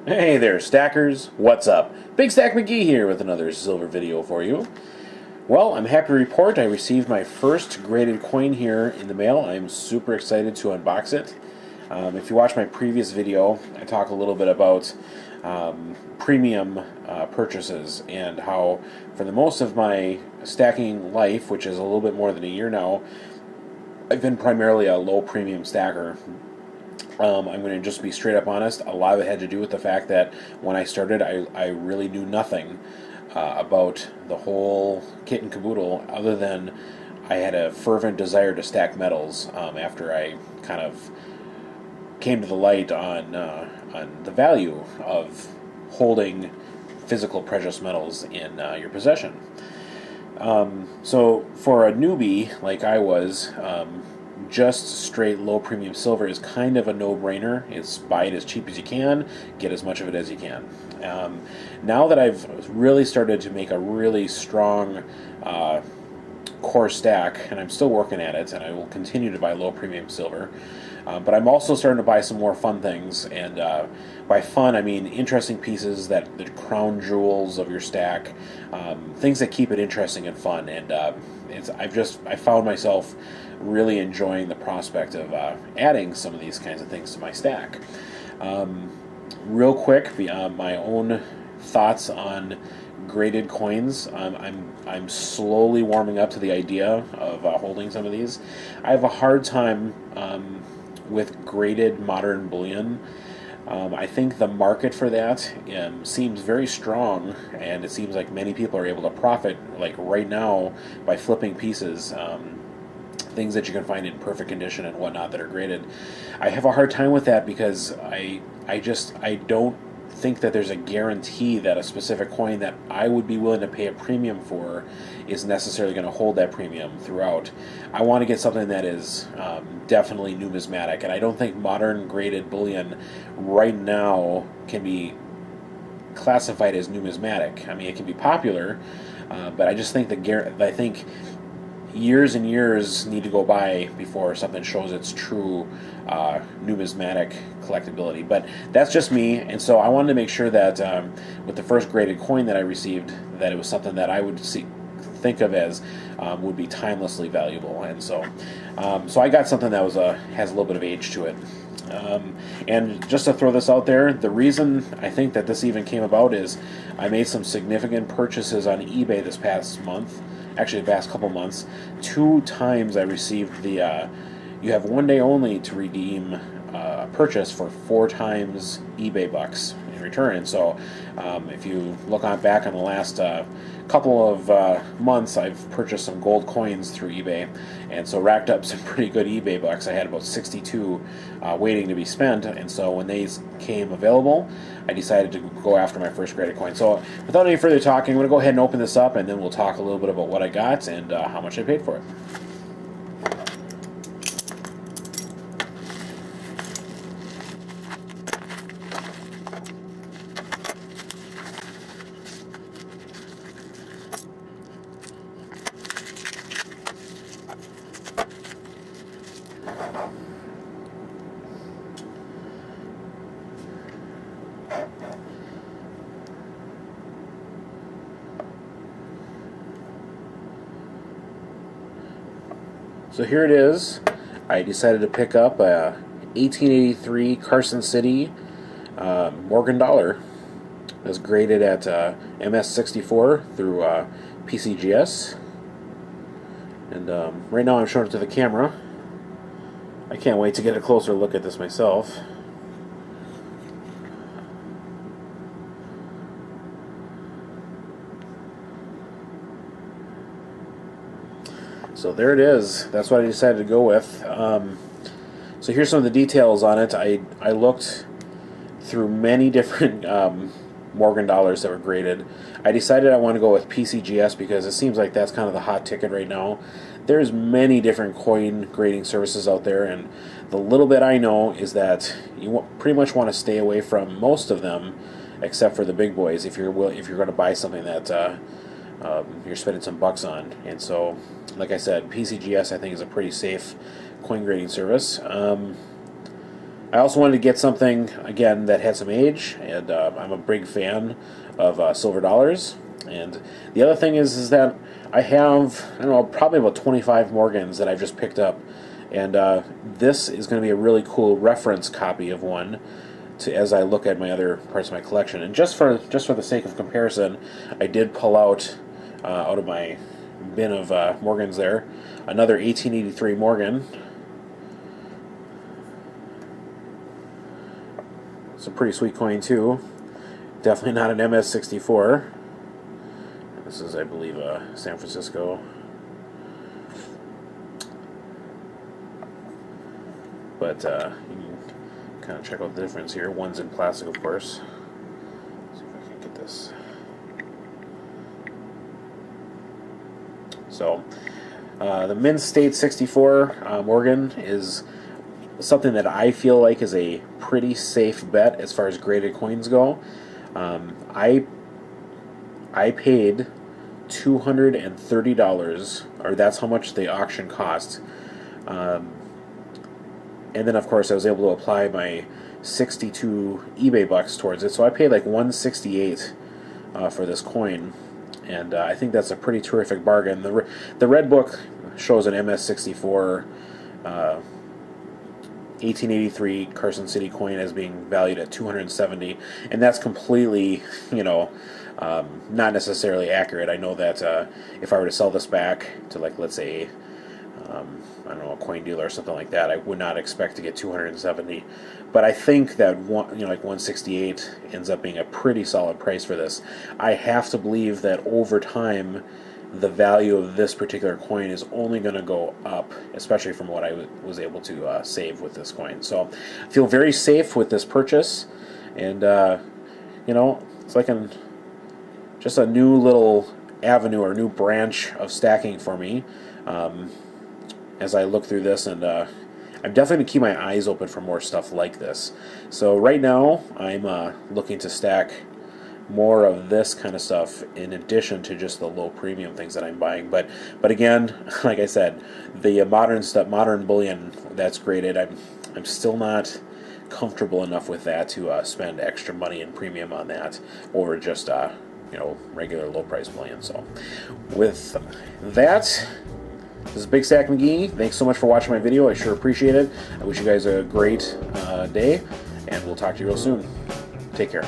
Hey there, stackers. What's up? Bigstack McGee here with another silver video for you. Well, I'm happy to report I received my first graded coin here in the mail. I'm super excited to unbox it. If you watch my previous video, I talk a little bit about premium purchases and how for the most of my stacking life, which is a little bit more than a year now, I've been primarily a low premium stacker. I'm going to just be straight up honest. A lot of it had to do with the fact that when I started, I really knew nothing about the whole kit and caboodle, other than I had a fervent desire to stack metals after I kind of came to the light on the value of holding physical precious metals in your possession. So for a newbie like I was, just straight low premium silver is kind of a no-brainer. It's buy it as cheap as you can, get as much of it as you can. Now that I've really started to make a really strong core stack, and I'm still working at it, and I will continue to buy low premium silver, but I'm also starting to buy some more fun things, and by fun I mean interesting pieces, that the crown jewels of your stack, things that keep it interesting and fun. And I found myself really enjoying the prospect of adding some of these kinds of things to my stack. Real quick, my own thoughts on graded coins. I'm slowly warming up to the idea of holding some of these. I have a hard time with graded modern bullion. I think the market for that seems very strong, and it seems like many people are able to profit, like right now, by flipping pieces. Things that you can find in perfect condition and whatnot that are graded. I have a hard time with that because I don't think that there's a guarantee that a specific coin that I would be willing to pay a premium for is necessarily going to hold that premium throughout. I want to get something that is definitely numismatic, and I don't think modern graded bullion right now can be classified as numismatic. I mean, it can be popular, but I just think I think years and years need to go by before something shows its true numismatic collectability. But that's just me, and so I wanted to make sure that with the first graded coin that I received, that it was something that I would think of as would be timelessly valuable. And so I got something that has a little bit of age to it. And just to throw this out there, the reason I think that this even came about is I made some significant purchases on eBay this past month. Actually, the past couple months. 2 times I received the you have 1 day only to redeem a purchase for 4 times eBay bucks in return. And so if you look back on the last couple of months, I've purchased some gold coins through eBay, and so racked up some pretty good eBay bucks. I had about 62 waiting to be spent, and so when these came available, I decided to go after my first graded coin. So without any further talking, I'm going to go ahead and open this up, and then we'll talk a little bit about what I got and how much I paid for it. So here it is. I decided to pick up a 1883 Carson City Morgan dollar. It was graded at MS64 through PCGS. And right now I'm showing it to the camera. I can't wait to get a closer look at this myself. So there it is. That's what I decided to go with. So here's some of the details on it. I looked through many different Morgan dollars that were graded. I decided I want to go with PCGS because it seems like that's kind of the hot ticket right now. There's many different coin grading services out there, and the little bit I know is that you pretty much want to stay away from most of them, except for the big boys if you're going to buy something that you're spending some bucks on. And so, like I said, PCGS I think is a pretty safe coin grading service. I also wanted to get something, again, that had some age, and I'm a big fan of silver dollars. And the other thing is that I have, I don't know, probably about 25 Morgans that I've just picked up. And this is going to be a really cool reference copy of one as I look at my other parts of my collection. And just for the sake of comparison, I did pull out of my bin of Morgans there another 1883 Morgan. It's a pretty sweet coin too. Definitely not an MS-64. This is, I believe, San Francisco. But you can kind of check out the difference here. One's in plastic, of course. Let's see if I can get this. So, the Mint State 64 Morgan is something that I feel like is a pretty safe bet as far as graded coins go. I paid $230, or that's how much the auction cost. And then, of course, I was able to apply my 62 eBay bucks towards it. So I paid like $168 for this coin, and I think that's a pretty terrific bargain. The red book shows an MS-64 1883 Carson City coin as being valued at $270, and that's completely, not necessarily accurate. I know that if I were to sell this back to, like, let's say, I don't know, a coin dealer or something like that, I would not expect to get 270. But I think that like 168 ends up being a pretty solid price for this. I have to believe that over time, the value of this particular coin is only going to go up, especially from what I was able to save with this coin. So I feel very safe with this purchase, and it's like just a new little avenue or new branch of stacking for me as I look through this, and I'm definitely going to keep my eyes open for more stuff like this. So right now I'm looking to stack more of this kind of stuff in addition to just the low premium things that I'm buying. But again, like I said, the modern bullion that's graded, I'm still not comfortable enough with that to spend extra money in premium on that over just regular low price bullion. So with that, this is Bigstack McGee. Thanks so much for watching my video. I sure appreciate it. I wish you guys a great day, and we'll talk to you real soon. Take care.